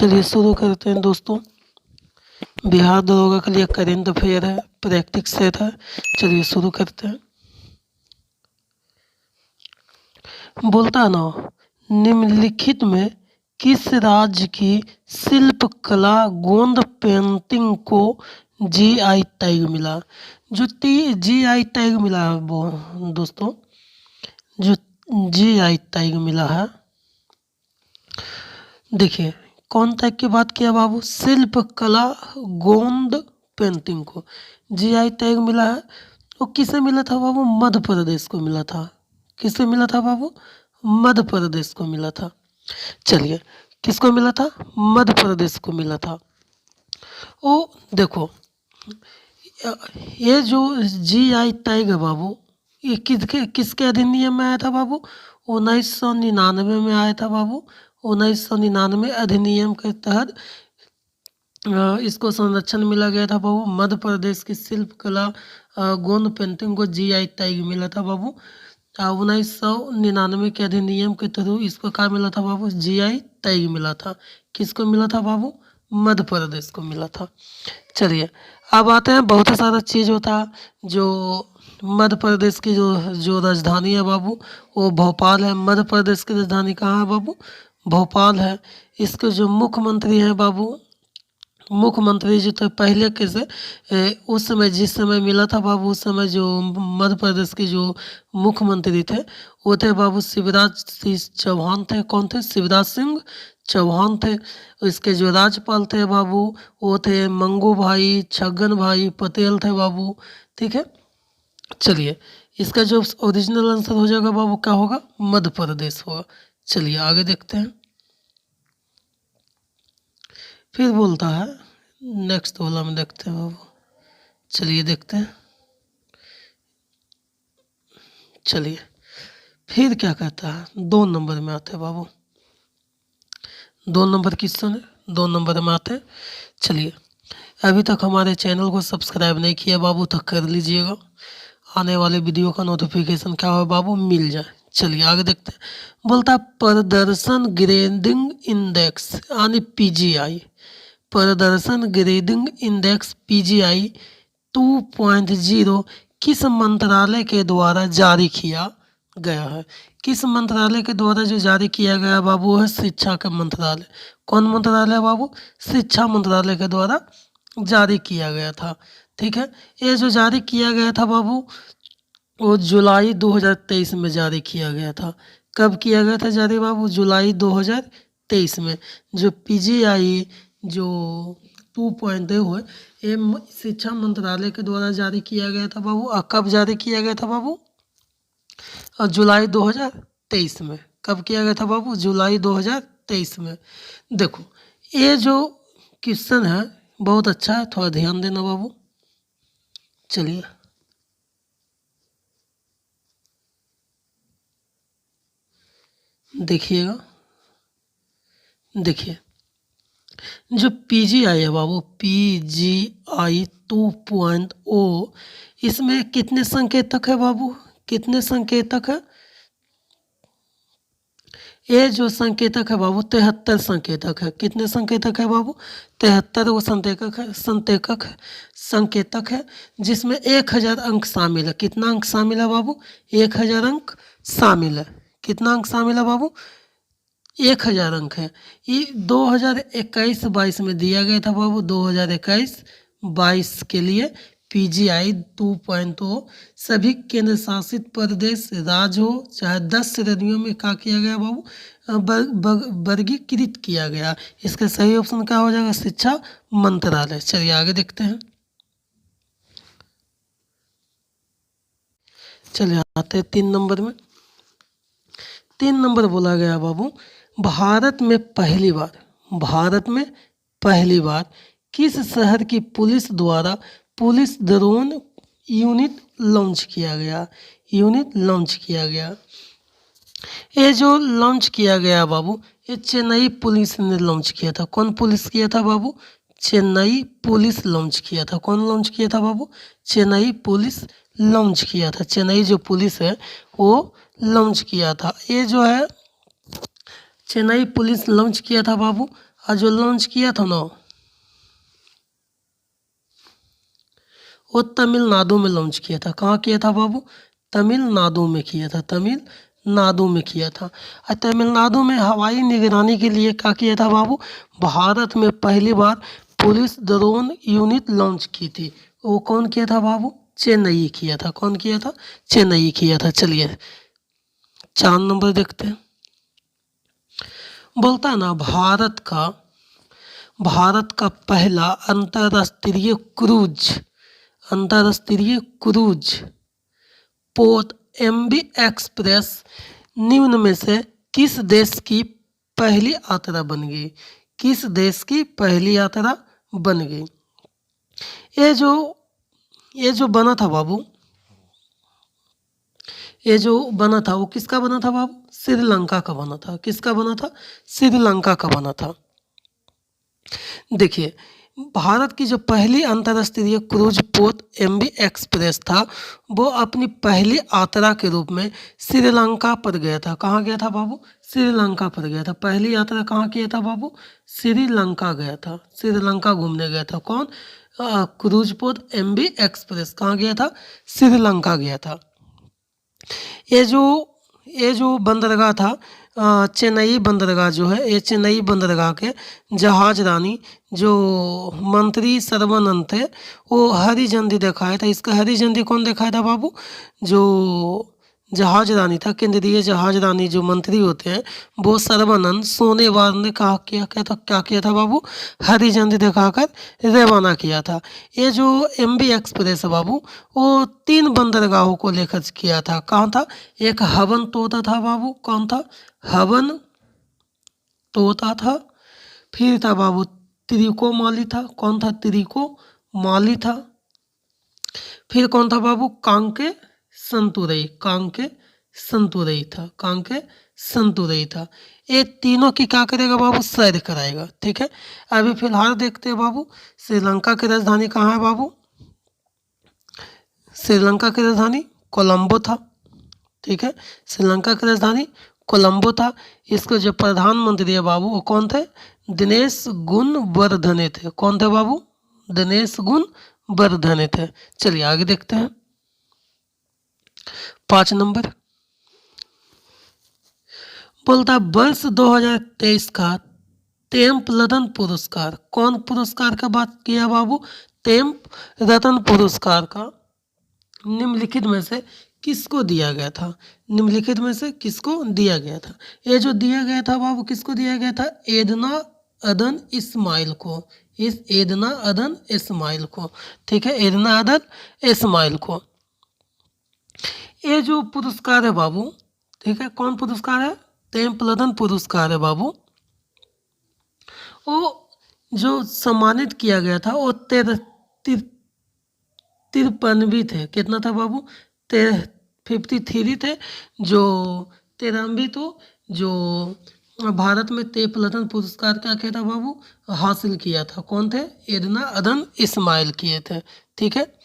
चलिए शुरू करते हैं दोस्तों। बिहार दरोगा के लिए करेंट अफेयर है, प्रैक्टिस सेट है। चलिए शुरू करते हैं। बोलता है ना, निम्नलिखित में किस राज्य की शिल्प कला गोंद पेंटिंग को जीआई टैग मिला? जो जीआई टैग मिला है वो दोस्तों, जो जीआई टैग मिला है, देखिए कौन टैग की बात किया बाबू? शिल्प कला गोंद पेंटिंग को जीआई टैग मिला है। वो किसे मिला था बाबू? मध्य प्रदेश को मिला था। किसे मिला था बाबू? मध्य प्रदेश को मिला था। चलिए, किसको मिला था? मध्य प्रदेश को मिला था। ओ देखो, ये जो जीआई टैग है बाबू, ये किसके अधिनियम में आया था बाबू? 1999 में आया था बाबू। 1999 अधिनियम के तहत इसको संरक्षण मिला गया था बाबू। मध्य प्रदेश की शिल्प कला गोंद पेंटिंग को जीआई टैग मिला था बाबू। 1999 के अधिनियम के थ्रू इसको क्या मिला था बाबू? जीआई टैग मिला था। किसको मिला था बाबू? मध्य प्रदेश को मिला था। चलिए अब आते हैं, बहुत सारा चीज़ होता है। जो मध्य प्रदेश की जो राजधानी है बाबू, वो भोपाल है। मध्य प्रदेश की राजधानी कहाँ है बाबू? भोपाल है। इसके जो मुख्यमंत्री हैं बाबू, मुख्यमंत्री जो थे पहले कैसे, उस समय जिस समय मिला था बाबू, उस समय जो मध्य प्रदेश के जो मुख्यमंत्री थे वो थे बाबू शिवराज सिंह चौहान थे। कौन थे? शिवराज सिंह चौहान थे। इसके जो राज्यपाल थे बाबू वो थे मंगू भाई छगन भाई पटेल थे बाबू। ठीक है, चलिए इसका जो ओरिजिनल आंसर हो जाएगा बाबू क्या होगा? मध्य प्रदेश होगा। चलिए आगे देखते हैं। फिर बोलता है, नेक्स्ट वाला में देखते हैं बाबू। चलिए देखते हैं। चलिए फिर क्या कहता है? 2 नंबर में आते हैं बाबू। 2 नंबर क्वेश्चन है, 2 नंबर में आते हैं। चलिए, अभी तक हमारे चैनल को सब्सक्राइब नहीं किया बाबू तो कर लीजिएगा, आने वाले वीडियो का नोटिफिकेशन क्या हो बाबू? मिल जाए। चलिए आगे देखते हैं। बोलता है प्रदर्शन ग्रेडिंग इंडेक्स यानी पीजीआई, प्रदर्शन ग्रेडिंग इंडेक्स पीजीआई 2.0 किस मंत्रालय के द्वारा जारी किया गया है? किस मंत्रालय के द्वारा जो जारी किया गया बाबू है? शिक्षा का मंत्रालय। कौन मंत्रालय बाबू? शिक्षा मंत्रालय के द्वारा जारी किया गया था। ठीक है, ये जो जारी किया गया था बाबू वो जुलाई 2023 में जारी किया गया था। कब किया गया था जारी बाबू? जुलाई 2023 में। जो पीजीआई जो 2.0 है ये शिक्षा मंत्रालय के द्वारा जारी किया गया था बाबू। और कब जारी किया गया था बाबू? और जुलाई 2023 में। कब किया गया था बाबू? जुलाई 2023 में। देखो ये जो क्वेश्चन है बहुत अच्छा है, थोड़ा ध्यान देना बाबू। चलिए देखिएगा, देखिए जो पीजीआई है बाबू, पीजीआई 2.0, इसमें कितने संकेतक है बाबू? कितने संकेतक है? ये जो संकेतक है बाबू 73 संकेतक है। कितने संकेतक है बाबू? 73 वो संकेतक है जिसमें 1000 अंक शामिल है। कितना अंक शामिल है बाबू? 1000 अंक शामिल है। कितना अंक शामिल है बाबू? 1000 अंक है। ये 2021-22 में दिया गया था बाबू। 2021-22 के लिए पीजीआई 2.0 सभी केंद्र शासित प्रदेश राज्य हो चाहे 10 श्रेणियों में क्या किया गया बाबू? वर्गीकृत किया गया। इसका सही ऑप्शन क्या हो जाएगा? शिक्षा मंत्रालय। चलिए आगे देखते हैं। चलिए आते हैं 3 नंबर में। 3 नंबर बोला गया बाबू, भारत में पहली बार किस शहर की पुलिस द्वारा पुलिस ड्रोन यूनिट लॉन्च किया गया? यूनिट लॉन्च किया गया। ये जो लॉन्च किया गया बाबू ये चेन्नई पुलिस ने लॉन्च किया था। कौन पुलिस किया था बाबू? चेन्नई पुलिस लॉन्च किया था। कौन लॉन्च किया था बाबू? चेन्नई पुलिस लॉन्च किया था। चेन्नई जो पुलिस है वो लॉन्च किया था। ये जो है चेन्नई पुलिस लॉन्च किया था बाबू। और जो लॉन्च किया था ना वो तमिलनाडु में लॉन्च किया था। कहाँ किया था बाबू? तमिलनाडु में किया था, तमिलनाडु में किया था। और तमिलनाडु में हवाई निगरानी के लिए क्या किया था बाबू? भारत में पहली बार पुलिस ड्रोन यूनिट लॉन्च की थी। वो कौन किया था बाबू? चेन्नई किया था। कौन किया था? चेन्नई किया था। चलिए 4 नंबर देखते हैं। बोलता है ना भारत का पहला अंतर्राष्ट्रीय क्रूज पोत एमवी एक्सप्रेस निम्न में से किस देश की पहली यात्रा बन गई? किस देश की पहली यात्रा बन गई? ये जो बना था बाबू, ये जो बना था वो किसका बना था बाबू? श्रीलंका का बना था। किसका बना था? श्रीलंका का बना था। देखिए भारत की जो पहली अंतर्राष्ट्रीय क्रूज पोत एमवी एक्सप्रेस था वो अपनी पहली यात्रा के रूप में श्रीलंका पर गया था। कहाँ गया था बाबू? श्रीलंका पर गया था। पहली यात्रा कहाँ किया था बाबू? श्रीलंका गया था। श्रीलंका घूमने गया था। कौन? क्रूज पोत एमवी एक्सप्रेस कहाँ गया था? श्रीलंका गया था। ये जो बंदरगाह था चेन्नई बंदरगाह जो है, ये चेन्नई बंदरगाह के जहाज रानी जो मंत्री सर्बानंद थे वो हरी झंडी दिखाया था। इसका हरी झंडी कौन दिखाया था बाबू? जो जहाज रानी था, केंद्रीय जहाज रानी जो मंत्री होते हैं वो सर्बानंद सोनेवाल ने क्या किया था बाबू? हरी झंडी दिखाकर रवाना किया था। ये जो एमवी एक्सप्रेस है बाबू वो 3 बंदरगाहों को लेकर किया था। कहाँ था? एक हवन तोता था बाबू। कौन था? हवन तोता था। फिर था बाबू त्रिकोमाली था। कौन था? त्रिकोमाली था। फिर कौन था बाबू? कांके संतुरई था। ये तीनों की क्या करेगा बाबू? सैर कराएगा। ठीक है। अभी फिलहाल देखते हैं बाबू श्रीलंका की राजधानी कहाँ है बाबू? श्रीलंका की राजधानी कोलंबो था। ठीक है, श्रीलंका की राजधानी कोलंबो था। इसके जो प्रधानमंत्री है बाबू वो कौन थे? दिनेश गुणवर्धने थे। कौन थे बाबू? दिनेश गुणवर्धने थे। चलिए आगे देखते हैं 5 नंबर। बोलता वर्ष 2023 का टेम्पल्टन पुरस्कार, कौन पुरस्कार का बात किया बाबू? टेम्पल्टन पुरस्कार का निम्नलिखित में से किसको दिया गया था? निम्नलिखित में से किसको दिया गया था? ये जो दिया गया था बाबू किसको दिया गया था? एदना अदन इस्माइल को। इस एदना अदन इस्माइल को। ठीक है, एदना अदन इस्माइल को। ये जो पुरस्कार है बाबू, ठीक है, कौन पुरस्कार है? टेम्पल्टन पुरस्कार है बाबू। वो जो सम्मानित किया गया था वो 53 थे। कितना था बाबू? 53 थे। जो 13 तो जो भारत में टेम्पल्टन पुरस्कार क्या किया था बाबू? हासिल किया था। कौन थे? एदना अदन इस्माइल किए थे। ठीक है,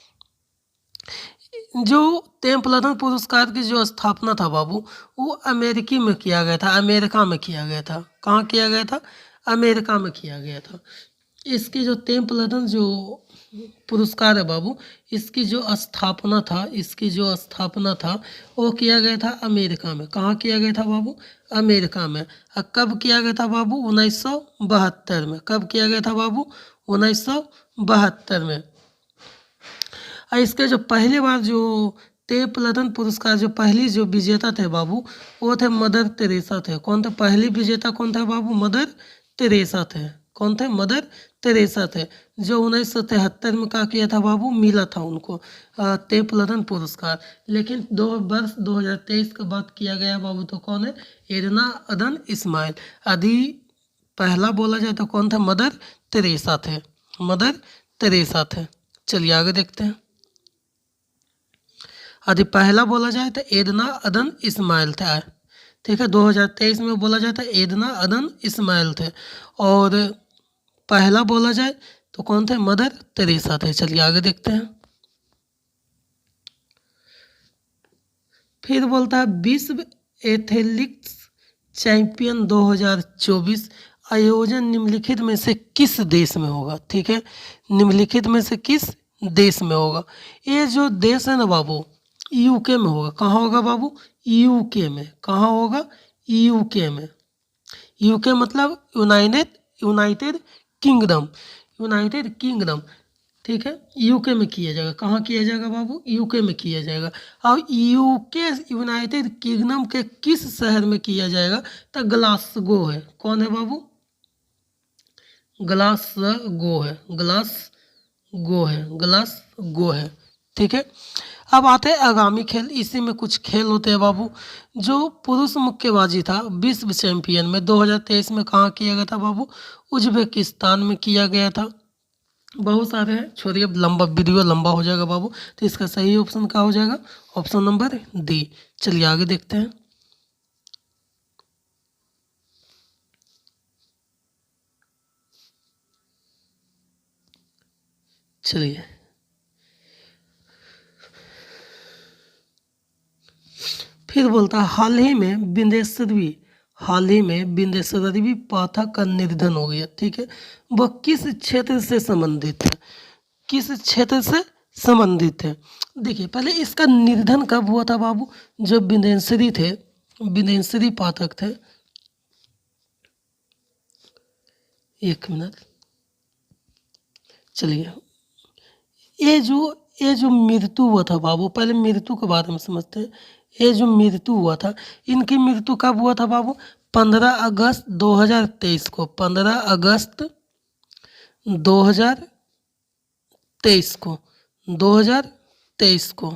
जो टेम्पल्टन पुरस्कार की जो स्थापना था बाबू वो अमेरिकी में किया गया था। अमेरिका में किया गया था। कहाँ किया गया था? अमेरिका में किया गया था। इसकी जो टेम्पल्टन जो पुरस्कार है बाबू इसकी जो स्थापना था वो किया गया था अमेरिका में। कहाँ किया गया था बाबू? अमेरिका में। और कब किया गया था बाबू? 1972 में। कब किया गया था बाबू? 1972 में। और इसके जो पहली बार जो टेम्पल्टन पुरस्कार जो पहली जो विजेता थे बाबू वो थे मदर टेरेसा थे। कौन थे पहली विजेता? कौन थे बाबू? मदर टेरेसा थे। कौन थे? मदर टेरेसा थे। जो 1973 में क्या किया था बाबू? मिला था उनको टेम्पल्टन पुरस्कार। लेकिन वर्ष 2023 का बात किया गया बाबू तो कौन है? एदना अदन इस्माइल। यदि पहला बोला जाए तो कौन था? मदर टेरेसा थे। मदर टेरेसा थे। चलिए आगे देखते हैं। यदि पहला बोला जाए तो एदना अदन इस्माइल थे। ठीक है, 2023 में बोला जाए तो एदना अदन इस्माइल थे। और पहला बोला जाए तो कौन थे? मदर टेरेसा थे। चलिए आगे देखते हैं। फिर बोलता है विश्व एथलेटिक्स चैंपियन 2024 आयोजन निम्नलिखित में से किस देश में होगा? ठीक है, निम्नलिखित में से किस देश में होगा? ये जो देश है ना बाबू, यूके में होगा। कहाँ होगा बाबू? यूके में। कहाँ होगा? यूके में। यूके मतलब United United kingdom, United kingdom. ठीक है, यूके में किया जाएगा। कहाँ किया जाएगा बाबू? यूके में किया जाएगा। अब यूके यूनाइटेड किंगडम के किस शहर में किया जाएगा? तो ग्लासगो है। कौन है बाबू? ग्लासगो है, ग्लासगो है, ग्लासगो है। ठीक है, अब आते हैं आगामी खेल। इसी में कुछ खेल होते हैं बाबू। जो पुरुष मुक्केबाजी था विश्व चैंपियन में 2023 में कहाँ किया गया था बाबू? उज्बेकिस्तान में किया गया था। बहुत सारे हैं, छोड़िए, अब लंबा वीडियो लंबा हो जाएगा बाबू। तो इसका सही ऑप्शन क्या हो जाएगा? Option number D. चलिए आगे देखते हैं। चलिए, फिर बोलता है हाल ही में बिंदेश्वरी पाठक का निधन हो गया। ठीक है, वह किस क्षेत्र से संबंधित है? किस क्षेत्र से संबंधित है? देखिए, पहले इसका निधन कब हुआ था बाबू? जो बिंदेश्वरी थे, बिंदेश्वरी पाठक थे। एक मिनट, चलिए, ये जो मृत्यु हुआ था बाबू, पहले मृत्यु के बारे में समझते हैं। ये जो मृत्यु हुआ था, इनकी मृत्यु कब हुआ था बाबू? 15 अगस्त 2023 को। 15 अगस्त 2023 को। 2023 को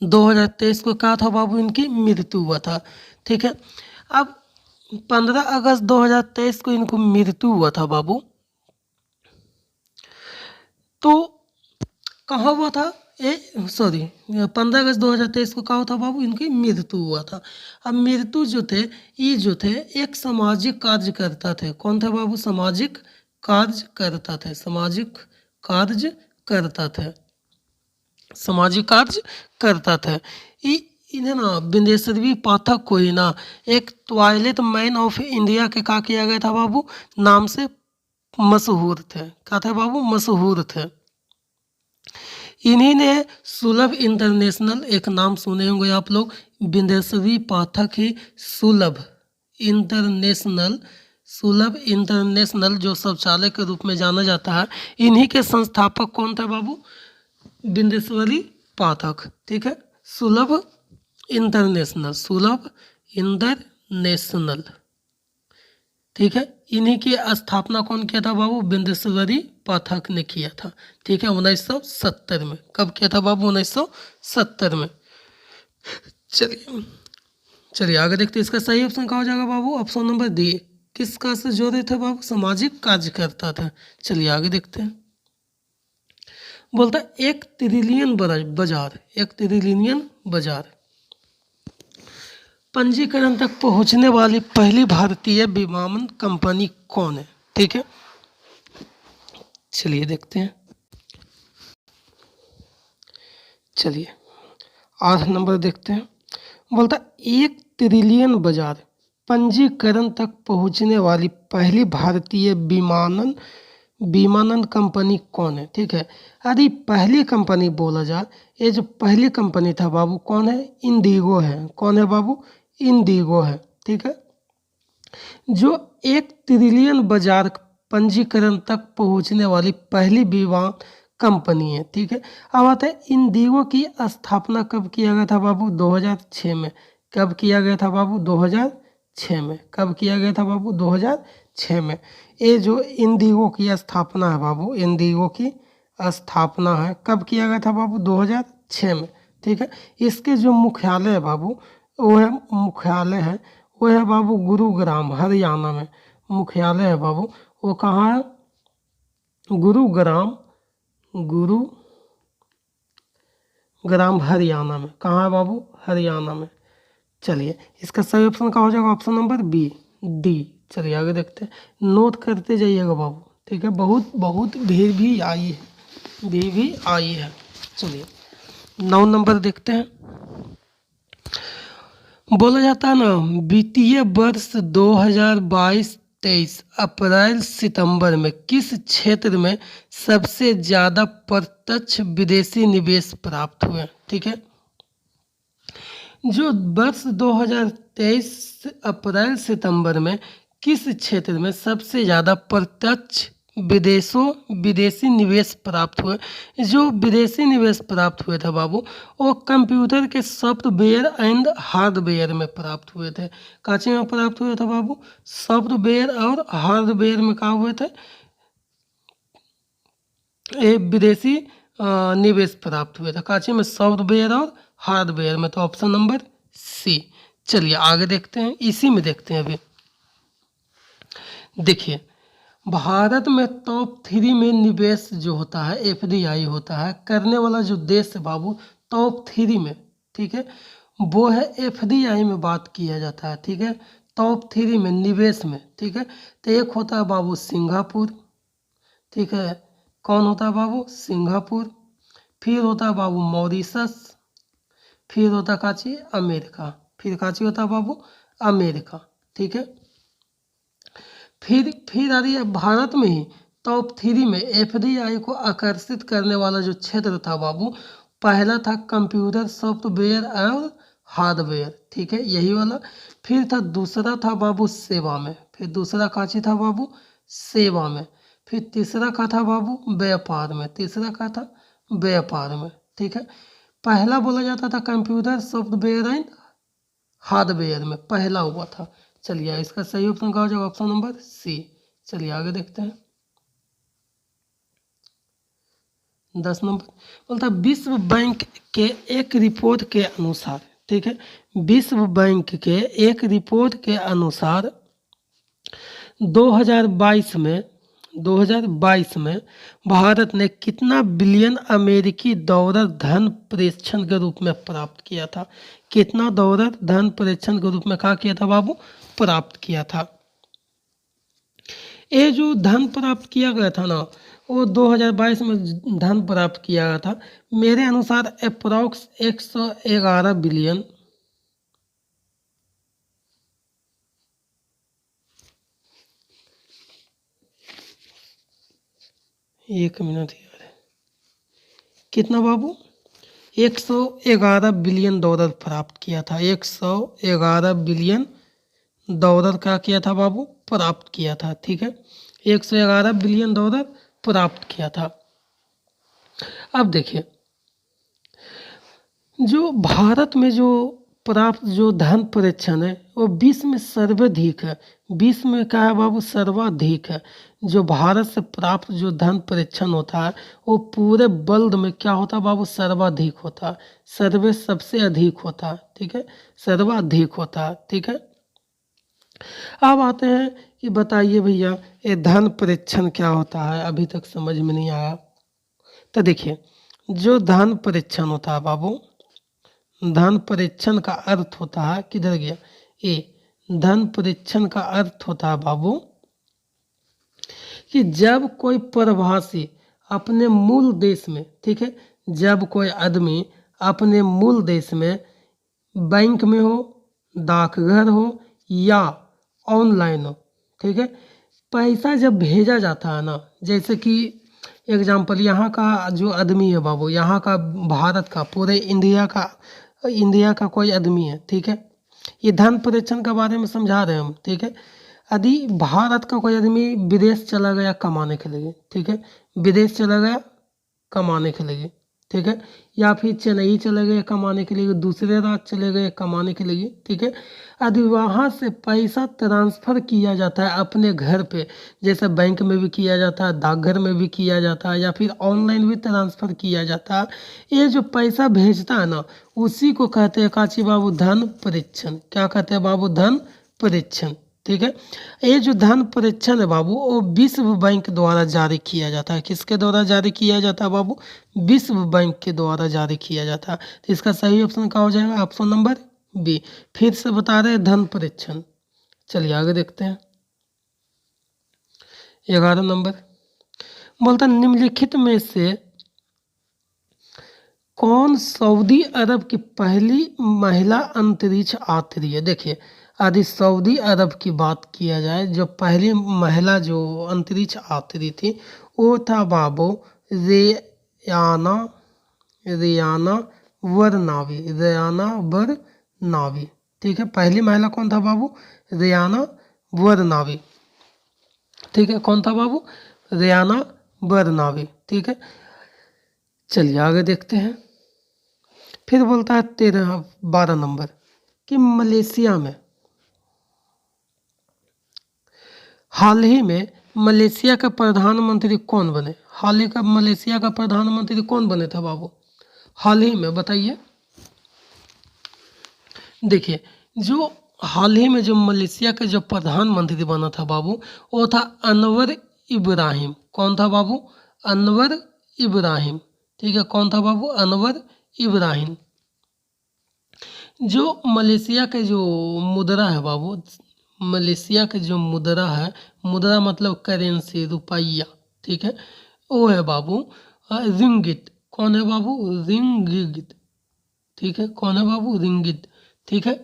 2023 को क्या था बाबू? इनकी मृत्यु हुआ था। ठीक है, अब 15 अगस्त 2023 को इनको मृत्यु हुआ था बाबू। तो कहाँ हुआ था? 15 अगस्त 2023 को कहा था बाबू? इनकी मृत्यु हुआ था। अब मृत्यु जो थे एक सामाजिक कार्यकर्ता थे। कौन थे बाबू? सामाजिक कार्यकर्ता थे। सामाजिक कार्यकर्ता थे। सामाजिक कार्यकर्ता थे। इन्हें ना बिंदेश्वरी पाठक को ही ना एक टॉयलेट मैन ऑफ इंडिया के क्या किया गया था बाबू? नाम से मशहूर थे। क्या थे बाबू? मशहूर थे। इन्हीं ने सुलभ इंटरनेशनल, एक नाम सुने होंगे आप लोग, बिंदेश्वरी पाठक ही सुलभ इंटरनेशनल जो शौचालय के रूप में जाना जाता है, इन्हीं के संस्थापक कौन थे बाबू? बिंदेश्वरी पाठक। ठीक है, सुलभ इंटरनेशनल। ठीक है, इन्हीं की स्थापना कौन किया था बाबू? बिंदेश्वरी पाठक ने किया था। ठीक है, 1970 में। कब किया था बाबू? 1970 में। चलिए आगे देखते हैं। इसका सही ऑप्शन क्या हो जाएगा बाबू? Option number D. किसका से जोड़े थे बाबू? सामाजिक कार्यकर्ता था। चलिए आगे देखते हैं। बोलता 1 ट्रिलियन बाजार पंजीकरण तक पहुंचने वाली पहली भारतीय विमानन कंपनी कौन है? ठीक है, चलिए देखते हैं। चलिए 8 नंबर देखते हैं। बोलता 1 ट्रिलियन बाजार पंजीकरण तक पहुंचने वाली पहली भारतीय विमानन कंपनी कौन है? ठीक है, यदि पहली कंपनी बोला जाए, ये जो पहली कंपनी था बाबू कौन है? इंडिगो है। कौन है बाबू? इंडिगो है। ठीक है, जो 1 ट्रिलियन बाजार पंजीकरण तक पहुंचने वाली पहली विमान कंपनी है। ठीक है, अब आता है इंडिगो की स्थापना कब किया गया था बाबू? 2006 में। कब किया गया था बाबू? 2006 में। कब किया गया था बाबू? 2006 में। ये जो इंडिगो की स्थापना है बाबू, इंडिगो की स्थापना है कब किया गया था बाबू? 2006 में। ठीक है, इसके जो मुख्यालय है बाबू, वो है बाबू गुरुग्राम, हरियाणा में। मुख्यालय है बाबू, वो कहाँ है? गुरुग्राम हरियाणा में। कहाँ है बाबू? हरियाणा में। चलिए इसका सही ऑप्शन क्या हो जाएगा? Option number B, D. चलिए आगे देखते हैं, नोट करते जाइएगा बाबू। ठीक है, बहुत भीड़ भी आई है। चलिए 9 नंबर देखते हैं। बोला जाता है ना, वित्तीय वर्ष 2022-23 अप्रैल सितंबर में किस क्षेत्र में सबसे ज्यादा प्रत्यक्ष विदेशी निवेश प्राप्त हुए? ठीक है, जो वर्ष 2023 अप्रैल सितंबर में किस क्षेत्र में सबसे ज़्यादा प्रत्यक्ष विदेशी निवेश प्राप्त हुए? जो विदेशी निवेश प्राप्त हुए थे बाबू, वो कंप्यूटर के सॉफ्टवेयर एंड हार्डवेयर में प्राप्त हुए थे। काची में प्राप्त हुए थे बाबू? सॉफ्टवेयर और हार्डवेयर में कहा हुए थे ये विदेशी निवेश प्राप्त हुए थे। काची में? सॉफ्टवेयर और हार्डवेयर में। तो ऑप्शन नंबर सी। चलिए आगे देखते हैं, इसी में देखते हैं अभी। देखिए, भारत में टॉप 3 में निवेश जो होता है एफडीआई होता है, करने वाला जो देश है बाबू टॉप 3 में, ठीक है, वो है एफडीआई में बात किया जाता है। ठीक है, टॉप 3 में निवेश में। ठीक है, तो एक होता है बाबू सिंगापुर। ठीक है, कौन होता है बाबू? सिंगापुर। फिर होता है बाबू मॉरिशस। फिर होता है काची? अमेरिका। फिर काची होता है बाबू? अमेरिका। ठीक है, फिर आ रही है भारत में ही टॉप 3 में एफडीआई को आकर्षित करने वाला जो क्षेत्र था बाबू, पहला था कंप्यूटर सॉफ्टवेयर और हार्डवेयर। ठीक है, यही वाला। फिर था दूसरा था बाबू सेवा में। फिर दूसरा काची था बाबू? सेवा में। फिर तीसरा का था बाबू व्यापार में। तीसरा का था व्यापार में। ठीक है, पहला बोला जाता था कंप्यूटर सॉफ्टवेयर एंड हार्डवेयर में, पहला हुआ था। चलिए इसका सही ऑप्शन क्या हो जाएगा? Option number C. चलिए आगे देखते हैं। 10 नंबर बोलता है विश्व बैंक के एक रिपोर्ट के अनुसार, ठीक है, विश्व बैंक के एक रिपोर्ट के अनुसार 2022 में भारत ने कितना बिलियन अमेरिकी डॉलर धन प्रेषण के रूप में प्राप्त किया था? कितना डॉलर धन प्रेषण के रूप में कहा किया था बाबू? प्राप्त किया था। ये जो धन प्राप्त किया गया था ना, वो 2022 में धन प्राप्त किया गया था, मेरे अनुसार अप्रॉक्स 111 बिलियन। एक मिनट यार, कितना बाबू? 111 बिलियन डॉलर प्राप्त किया था। 111 बिलियन डॉलर का किया था बाबू? प्राप्त किया था। ठीक है, 111 बिलियन डॉलर प्राप्त किया था। अब देखिए, जो भारत में जो प्राप्त जो धन प्रेषण है वो विश्व में सर्वाधिक है। विश्व में क्या है बाबू? सर्वाधिक है। जो भारत से प्राप्त जो धन प्रेषण होता है वो पूरे वर्ल्ड में क्या होता है बाबू? सर्वाधिक होता है। सर्वे सबसे अधिक होता है। ठीक है, सर्वाधिक होता है। ठीक है, अब आते हैं कि बताइए भैया ये धन प्रेषण क्या होता है? अभी तक समझ में नहीं आया। तो देखिए, जो धन प्रेषण होता है बाबू, धन परीक्षण का अर्थ होता है, किधर गया ए, धन परीक्षण का अर्थ होता है बाबू कि जब कोई प्रवासी अपने मूल देश में, ठीक है, जब कोई आदमी अपने मूल देश में बैंक में हो, डाकघर हो या ऑनलाइन हो, ठीक है, पैसा जब भेजा जाता है ना, जैसे कि एग्जाम्पल यहाँ का जो आदमी है बाबू, यहाँ का भारत का पूरे इंडिया का कोई आदमी है, ठीक है, ये धन प्रेषण के बारे में समझा रहे हैं हम। ठीक है, यदि भारत का कोई आदमी विदेश चला गया कमाने के लिए, ठीक है, विदेश चला गया कमाने के लिए, ठीक है, या फिर चेन्नई चले गए कमाने के लिए, दूसरे राज्य चले गए कमाने के लिए, ठीक है, यदि वहाँ से पैसा ट्रांसफ़र किया जाता है अपने घर पे, जैसे बैंक में भी किया जाता है, डाकघर में भी किया जाता है, या फिर ऑनलाइन भी ट्रांसफ़र किया जाता है, ये जो पैसा भेजता है ना, उसी को कहते हैं काची बाबू? धन प्रेषण। क्या कहते हैं बाबू? धन प्रेषण। ठीक है, ये जो धन प्रेषण है बाबू वो विश्व बैंक द्वारा जारी किया जाता है। किसके द्वारा जारी किया जाता है बाबू? विश्व बैंक के द्वारा जारी किया जाता है। तो इसका सही ऑप्शन क्या हो जाएगा? Option number B. फिर से बता रहे हैं धन प्रेषण। चलिए आगे देखते हैं। 11 नंबर बोलता निम्नलिखित में से कौन सऊदी अरब की पहली महिला अंतरिक्ष यात्री है? देखिए, यदि सऊदी अरब की बात किया जाए, जो पहली महिला जो अंतरिक्ष यात्री थी वो था बाबू रेयाना रेयाना वरनावी। रेयाना वरनावी, ठीक है। पहली महिला कौन था बाबू? रेयाना वरनावी, ठीक है। कौन था बाबू? रेयाना वरनावी, ठीक है। चलिए आगे देखते हैं। फिर बोलता है 12 नंबर कि मलेशिया में हाल ही में मलेशिया का प्रधानमंत्री कौन बने? हाल ही का मलेशिया का प्रधानमंत्री कौन बने थे बाबू? हाल ही में बताइए। देखिए, जो हाल ही में जो मलेशिया का जो प्रधानमंत्री बना था बाबू, वो था अनवर इब्राहिम। कौन था बाबू? अनवर इब्राहिम, ठीक है। कौन था बाबू? अनवर इब्राहिम। जो मलेशिया के जो मुद्रा है बाबू, मलेशिया के जो मुद्रा है, मुद्रा मतलब करेंसी, रुपया, ठीक है, वो है बाबू रिंगिट। कौन है बाबू? रिंगिट, ठीक है। कौन है बाबू? रिंगिट, ठीक है।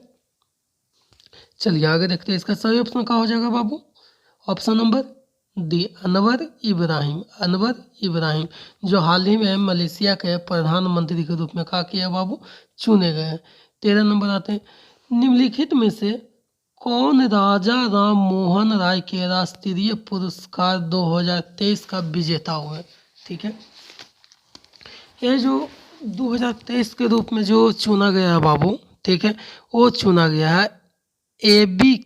चलिए आगे देखते हैं। इसका सही ऑप्शन क्या हो जाएगा बाबू? Option number D, Anwar Ibrahim. Anwar Ibrahim जो हाल ही में मलेशिया के प्रधानमंत्री के रूप में क्या किया बाबू? चुने गए हैं। 13 नंबर आते हैं। निम्नलिखित में से कौन राजा राम मोहन राय के राष्ट्रीय पुरस्कार 2023 का विजेता हुए? ठीक है, ये जो 2023 के रूप में जो चुना गया है बाबू, ठीक है, वो चुना गया है AB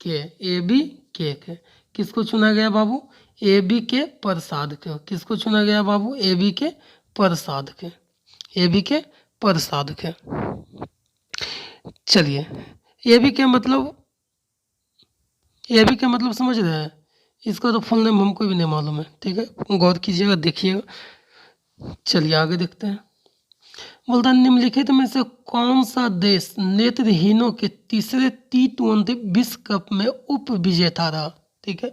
के। किसको चुना गया बाबू? AB के प्रसाद के। किसको चुना गया बाबू? AB के प्रसाद के। AB के प्रसाद के। चलिए, AB के मतलब, AB के मतलब समझ रहे हैं? इसका तो फुल नेम हमको भी नहीं मालूम है, ठीक है, गौर कीजिएगा, देखिएगा। चलिए आगे देखते हैं। बोलता है निम्नलिखित में से कौन सा देश नेत्रहीनों के तीसरे T20 विश्व कप में उप विजेता रहा? ठीक है,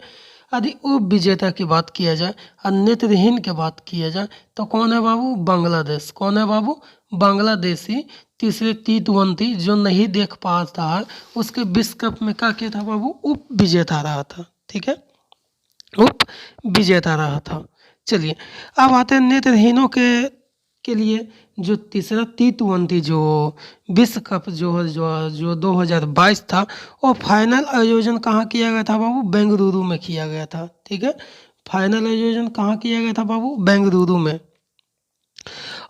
यदि उप विजेता की बात किया जाए और नेत्रहीन की बात किया जाए तो कौन है बाबू? बांग्लादेश। कौन है बाबू? बांग्लादेश ही तीसरे T20 जो नहीं देख पाता है उसके विश्व कप में क्या किया था बाबू? उप विजेता रहा था, ठीक है, उप विजेता रहा था। चलिए अब आते हैं नेत्रहीनों के लिए जो तीसरा T20 जो विश्व कप जो 2022 था, वो फाइनल आयोजन कहाँ किया गया था बाबू? बेंगलुरु में किया गया था, ठीक है। फाइनल आयोजन कहाँ किया गया था बाबू? बेंगलुरु में।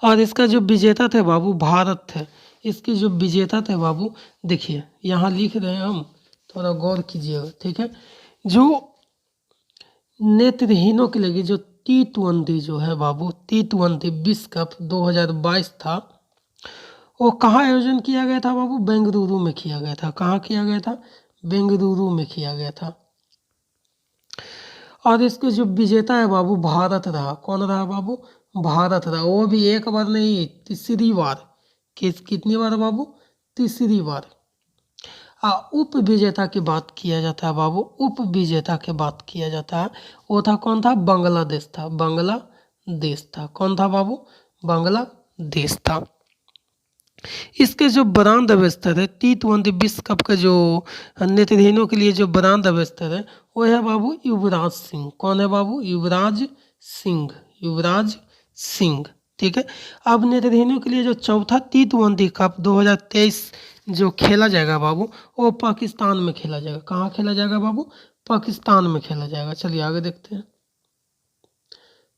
और इसका जो विजेता थे बाबू भारत थे। इसके जो विजेता थे बाबू, देखिए यहाँ लिख रहे हैं हम, थोड़ा गौर कीजिएगा, ठीक है। जो नेत्रहीनों के लिए जो T20 जो है बाबू, T20 विश्व कप 2022 था, वो कहाँ आयोजन किया गया था बाबू? बेंगलुरु में किया गया था। कहाँ किया गया था? बेंगलुरु में किया गया था। और इसके जो विजेता है बाबू भारत रहा। कौन रहा बाबू? भारत रहा। वो भी एक बार नहीं, तीसरी बार। कितनी बार बाबू? तीसरी बार। उप विजेता की बात किया जाता है बाबू, उप विजेता की बात किया जाता है, वो था कौन था? बांग्लादेश था। बांग्लादेश था। कौन था बाबू? बांग्लादेश था। इसके जो ब्रांड अम्बेसडर है T20 विश्व कप के जो नेत्रहीनों के लिए जो ब्रांड अम्बेसडर है वो है बाबू युवराज सिंह। कौन है बाबू? युवराज सिंह। युवराज सिंह, ठीक है। अब नेत्रहीनों के लिए जो चौथा T20 कप 2023 जो खेला जाएगा बाबू, वो पाकिस्तान में खेला जाएगा। कहाँ खेला जाएगा बाबू? पाकिस्तान में खेला जाएगा। चलिए आगे देखते हैं।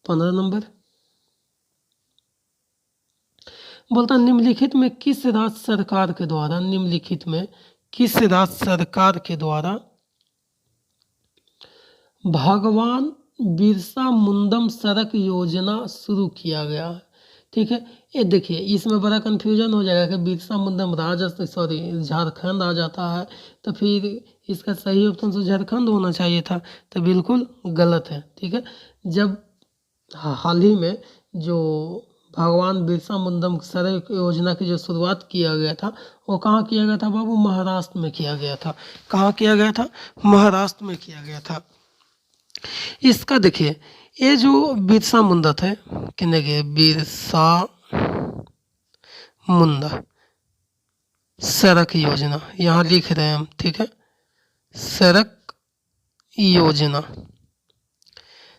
15 नंबर बोलता निम्नलिखित में किस राज्य सरकार के द्वारा, निम्नलिखित में किस राज्य सरकार के द्वारा भगवान बिरसा मुंडम सड़क योजना शुरू किया गया है? ठीक है, ये देखिए इसमें बड़ा कन्फ्यूजन हो जाएगा कि बिरसा मुंडम झारखंड आ जाता है, तो फिर इसका सही ऑप्शन तो झारखंड होना चाहिए था, तो बिल्कुल गलत है, ठीक है। जब हाल ही में जो भगवान बिरसा मुंडम सड़क योजना की जो शुरुआत किया गया था वो कहाँ किया गया था बाबू? महाराष्ट्र में किया गया था। कहाँ किया गया था? महाराष्ट्र में किया गया था। इसका देखिए ये जो बिरसा मुंडा थे, किन्ने के बिरसा मुंदा। सड़क योजना यहाँ लिख रहे हैं हम, ठीक है, सड़क योजना।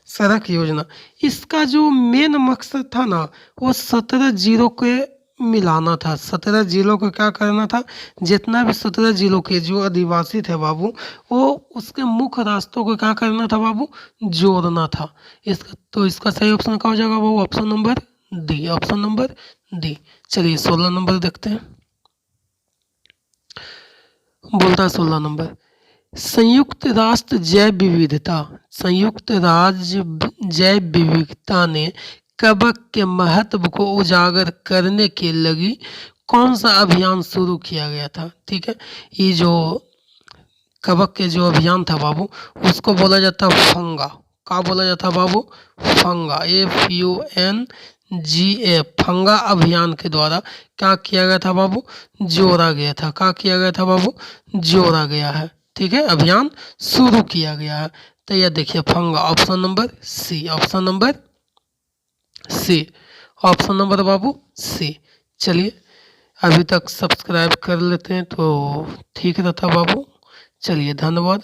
सड़क योजना इसका जो मेन मकसद था ना, वो 17 जिलों के मिलाना था। 17 जिलों को क्या करना था, जितना भी 17 जिलों के जो आदिवासी थे बाबू, वो उसके मुख्य रास्तों को क्या करना था बाबू, जोड़ना था। इसका तो इसका सही ऑप्शन क्या हो जाएगा बाबू, option number D, option number D. चलिए 16 नंबर देखते हैं। बोलता है 16 नंबर, संयुक्त राष्ट्र जैव विविधता, संयुक्त राज्य जैव विविधता ने कवक के महत्व को उजागर करने के लगी कौन सा अभियान शुरू किया गया था। ठीक है, ये जो कवक के जो अभियान था बाबू, उसको बोला जाता फंगा। क्या बोला जाता बाबू, फंगा, FUNGA, फंगा अभियान के द्वारा क्या किया गया था बाबू, जोड़ा गया था। क्या किया गया था बाबू, जोड़ा गया है। ठीक है, अभियान शुरू किया गया है। तो यह देखिए फंगा, option number C, option number C, option number बाबू सी। चलिए अभी तक सब्सक्राइब कर लेते हैं तो ठीक रहता बाबू। चलिए धन्यवाद।